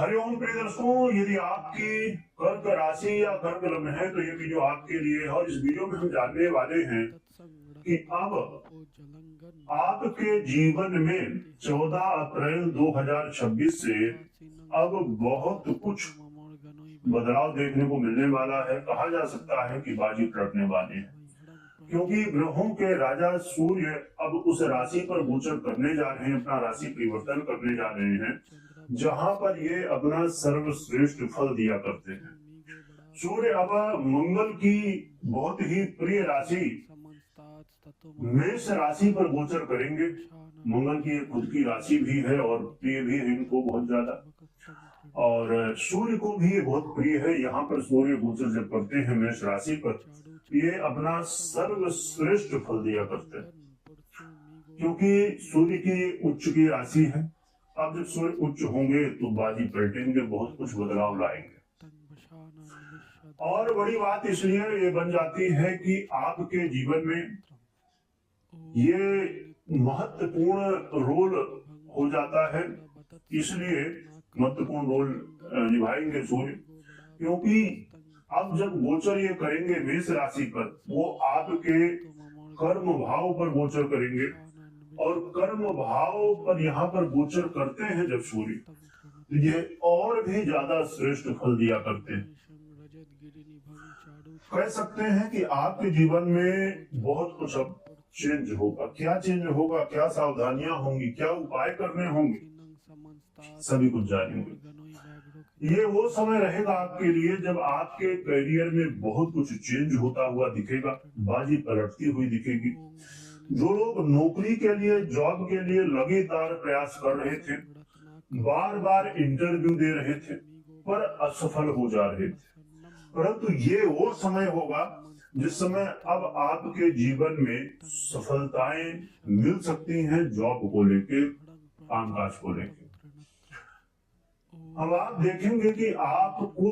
हरिओम प्रिय दर्शकों, यदि आपकी कर्क राशि या कर्क लग्न है तो ये वीडियो आपके लिए है। और इस वीडियो में हम जानने वाले हैं कि अब आपके जीवन में 14 अप्रैल 2026 से अब बहुत कुछ बदलाव देखने को मिलने वाला है। कहा जा सकता है कि बाजी पलटने वाली है, क्योंकि ग्रहों के राजा सूर्य अब उस राशि पर गोचर करने जा रहे हैं, अपना राशि परिवर्तन करने जा रहे हैं जहां पर ये अपना सर्वश्रेष्ठ फल दिया करते हैं। सूर्य अब मंगल की बहुत ही प्रिय राशि मेष राशि पर गोचर करेंगे। मंगल की खुद की राशि भी है और प्रिय भी है इनको बहुत ज्यादा, और सूर्य को भी ये बहुत प्रिय है। यहाँ पर सूर्य गोचर जब करते हैं मेष राशि पर, ये अपना सर्वश्रेष्ठ फल दिया करते हैं, क्योंकि सूर्य की उच्च की राशि है। अब जब सूर्य उच्च होंगे तो बाजी पलटेंगे, बहुत कुछ बदलाव लाएंगे। और बड़ी बात इसलिए ये बन जाती है कि आपके जीवन में ये महत्वपूर्ण रोल हो जाता है, इसलिए महत्वपूर्ण रोल निभाएंगे सूर्य, क्योंकि अब जब गोचर ये करेंगे मेष राशि पर, वो आपके कर्म भाव पर गोचर करेंगे। और कर्म भाव पर यहाँ पर गोचर करते हैं जब सूर्य, तो ये और भी ज्यादा श्रेष्ठ फल दिया करते हैं। कह सकते हैं कि आपके जीवन में बहुत कुछ अब चेंज होगा। क्या चेंज होगा, क्या सावधानियां होंगी, क्या उपाय करने होंगे, सभी कुछ जानेंगे। ये वो समय रहेगा आपके लिए जब आपके करियर में बहुत कुछ चेंज होता हुआ दिखेगा, बाजी पलटती हुई दिखेगी। जो लोग नौकरी के लिए, जॉब के लिए लगातार प्रयास कर रहे थे, बार बार इंटरव्यू दे रहे थे पर असफल हो जा रहे थे, परंतु ये वो समय होगा जिस समय अब आपके जीवन में सफलताएं मिल सकती हैं, जॉब को लेके, कामकाज को लेके। अब आप देखेंगे कि आपको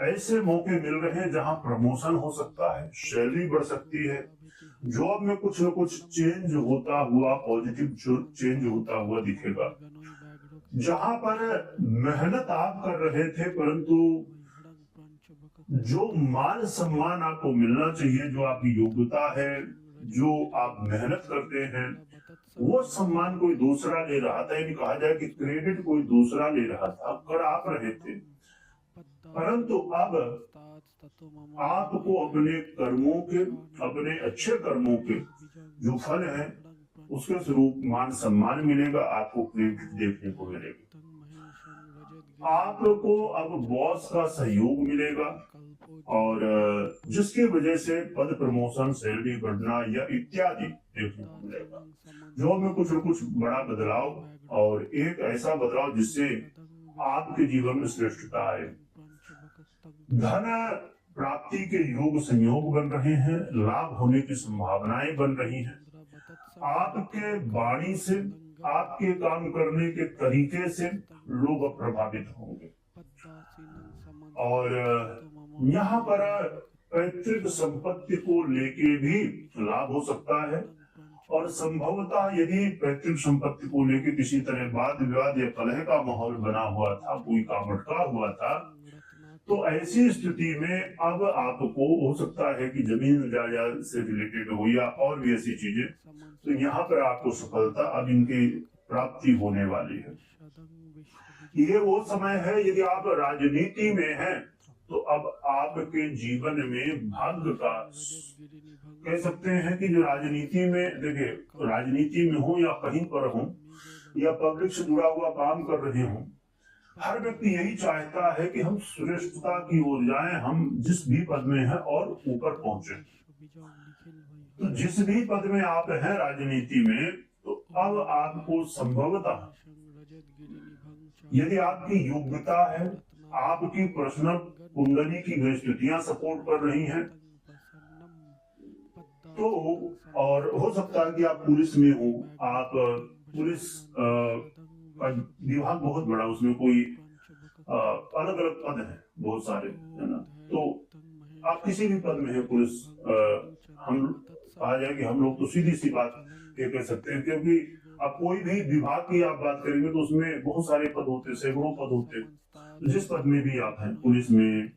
ऐसे मौके मिल रहे हैं जहां प्रमोशन हो सकता है, सैलरी बढ़ सकती है, जॉब में कुछ न कुछ चेंज होता हुआ, पॉजिटिव चेंज होता हुआ दिखेगा। जहां पर मेहनत आप कर रहे थे परंतु जो मान सम्मान आपको मिलना चाहिए, जो आपकी योग्यता है, जो आप मेहनत करते हैं, वो सम्मान कोई दूसरा ले रहा था। यानी कहा जाए कि क्रेडिट कोई दूसरा ले रहा था, कर आप रहे थे, परंतु अब आपको अपने कर्मों के, अपने अच्छे कर्मों के जो फल है उसके स्वरूप मान सम्मान मिलेगा, आपको क्रेडिट देखने को मिलेगा। आपको अब बॉस का सहयोग मिलेगा और जिसकी वजह से पद प्रमोशन, सैलरी बढ़ना या इत्यादि देखने को मिलेगा। जॉब में कुछ न कुछ बड़ा बदलाव, और एक ऐसा बदलाव जिससे आपके जीवन में श्रेष्ठता आए। धन प्राप्ति के योग संयोग बन रहे हैं, लाभ होने की संभावनाएं बन रही हैं। आपके वाणी से, आपके काम करने के तरीके से लोग प्रभावित होंगे। और यहाँ पर पैतृक संपत्ति को लेके भी लाभ हो सकता है, और संभवतः यदि पैतृक संपत्ति को लेके किसी तरह वाद विवाद या कलह का माहौल बना हुआ था, कोई काम अटका हुआ था, तो ऐसी स्थिति में अब आपको हो सकता है कि जमीन जायदाद से रिलेटेड हो या और भी ऐसी चीजें, तो यहाँ पर आपको सफलता अब इनकी प्राप्ति होने वाली है। ये वो समय है, यदि आप राजनीति में हैं तो अब आपके जीवन में भाग्य का, कह सकते हैं कि जो राजनीति में, देखिए राजनीति में हो या कहीं पर हो या पब्लिक से जुड़ा हुआ काम कर रहे हो, हर व्यक्ति यही चाहता है कि हम श्रेष्ठता की ओर जाएं, हम जिस भी पद में हैं और ऊपर पहुंचे। तो जिस भी पद में आप हैं राजनीति में, तो अब आपको संभवतः, यदि आपकी योग्यता है, आपकी पर्सनल कुंडली की गृहस्थितियां सपोर्ट कर रही हैं, तो और हो सकता है कि आप पुलिस में हो, आप पुलिस विभाग बहुत बड़ा, उसमें कोई अलग अलग पद है बहुत सारे, है ना। तो आप किसी भी पद में है, पुलिस, हम कहा जाए कि हम लोग तो सीधी सी बात ये कह सकते हैं, क्योंकि अब कोई भी विभाग की आप बात करेंगे तो उसमें बहुत सारे पद होते हैं, सैकड़ों पद होते हैं। तो जिस पद में भी आप हैं, पुलिस में,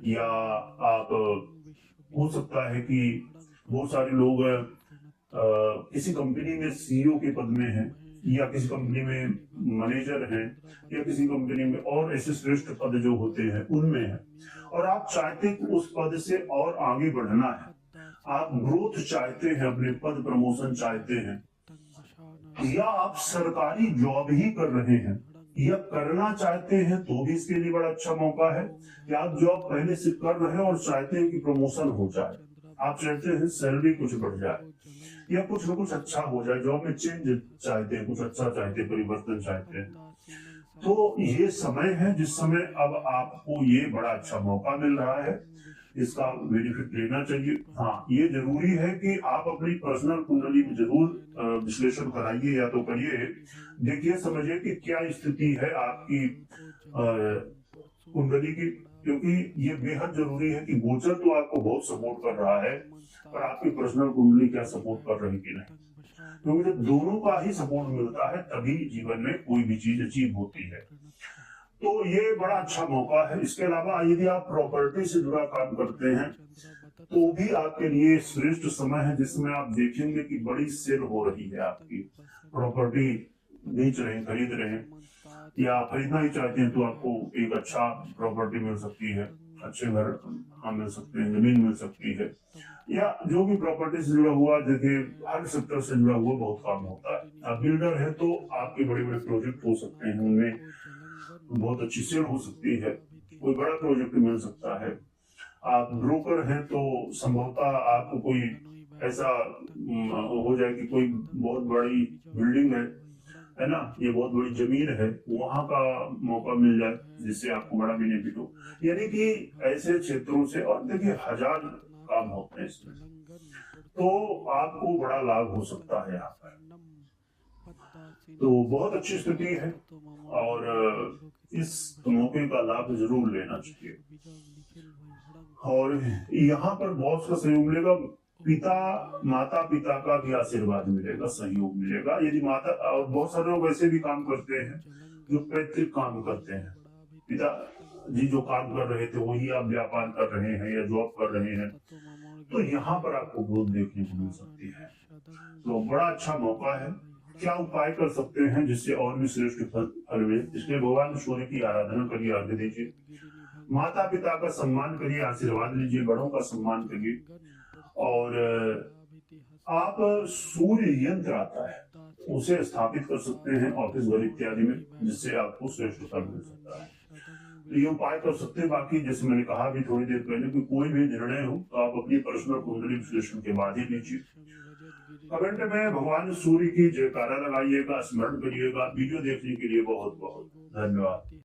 या आप हो सकता है कि बहुत सारे लोग किसी कंपनी में सीईओ के पद में हैं, या किसी कंपनी में मैनेजर हैं, या किसी कंपनी में और ऐसे श्रेष्ठ पद जो होते हैं उनमें है, और आप चाहते हैं कि उस पद से और आगे बढ़ना है, आप ग्रोथ चाहते हैं, अपने पद प्रमोशन चाहते हैं, या आप सरकारी जॉब ही कर रहे हैं या करना चाहते हैं, तो भी इसके लिए बड़ा अच्छा मौका है कि आप जॉब पहले से कर रहे हैं और चाहते हैं कि प्रमोशन हो जाए, आप चाहते हैं सैलरी कुछ बढ़ जाए, या कुछ ना कुछ अच्छा हो जाए, जॉब में चेंज चाहते हैं, कुछ अच्छा चाहते हैं, परिवर्तन चाहते हैं। तो ये समय है जिस समय अब आपको ये बड़ा अच्छा मौका मिल रहा है, इसका बेनिफिट लेना चाहिए। हाँ, ये जरूरी है कि आप अपनी पर्सनल कुंडली में जरूर विश्लेषण कराइए, या तो करिए, देखिए समझिए कि क्या स्थिति है आपकी कुंडली की, क्योंकि ये बेहद जरूरी है कि गोचर तो आपको बहुत सपोर्ट कर रहा है, पर आपकी पर्सनल कुंडली क्या सपोर्ट कर रही कि नहीं, क्योंकि जब दोनों का ही सपोर्ट मिलता है तभी जीवन में कोई भी चीज अचीव होती है। तो ये बड़ा अच्छा मौका है। इसके अलावा यदि आप प्रॉपर्टी से जुड़ा काम करते हैं तो भी आपके लिए श्रेष्ठ समय है, जिसमें आप देखेंगे कि बड़ी सेल हो रही है, आपकी प्रॉपर्टी बेच रहे हैं, खरीद रहे हैं, या खरीदना ही चाहते हैं तो आपको एक अच्छा प्रॉपर्टी मिल सकती है, अच्छे घर मिल सकते हैं, जमीन मिल सकती है, या जो भी प्रॉपर्टी से जुड़ा हुआ, देखिए हर सेक्टर से जुड़ा हुआ बहुत काम होता है। आप बिल्डर है तो आपके बड़े बड़े प्रोजेक्ट हो सकते हैं, उनमें बहुत अच्छी सेल हो सकती है, कोई बड़ा प्रोजेक्ट मिल सकता है। आप ब्रोकर हैं तो संभवतः आपको कोई ऐसा हो जाए कि कोई बहुत बड़ी बिल्डिंग है ना, ये बहुत बड़ी जमीन है, वहां का मौका मिल जाए जिससे आपको बड़ा बेनिफिट हो। यानी कि ऐसे क्षेत्रों से, और देखिए हजार काम होते हैं इसमें, तो आपको बड़ा लाभ हो सकता है यहाँ पर। तो बहुत अच्छी स्थिति है, और इस मौके का लाभ जरूर लेना चाहिए। और यहाँ पर बॉस का सहयोग मिलेगा, माता पिता का भी आशीर्वाद मिलेगा, सहयोग मिलेगा। यदि माता, और बहुत सारे लोग ऐसे भी काम करते हैं जो पैतृक काम करते हैं, पिता जी जो काम कर रहे थे वही आप व्यापार कर रहे हैं या जॉब कर रहे हैं, तो यहाँ पर आपको ग्रोथ देखने को मिल सकती है। तो बड़ा अच्छा मौका है। क्या उपाय कर सकते हैं जिससे और भी श्रेष्ठ फल मिले? इसलिए भगवान सूर्य की आराधना करिए, अर्घ्य दीजिए, माता पिता का सम्मान करिए, आशीर्वाद लीजिए, बड़ों का सम्मान करिए, और आप सूर्य यंत्र आता है उसे स्थापित कर सकते हैं ऑफिस घर इत्यादि में, जिससे आपको श्रेष्ठ फल मिल सकता है। तो ये उपाय कर सकते हैं। बाकी जैसे मैंने कहा भी थोड़ी देर पहले कि कोई भी निर्णय हो तो आप अपनी पर्सनल कुंडली विश्लेषण के बाद ही लीजिए। कमेंट में भगवान सूर्य की जयकारा लगाइएगा, स्मरण करिएगा। वीडियो देखने के लिए बहुत बहुत धन्यवाद।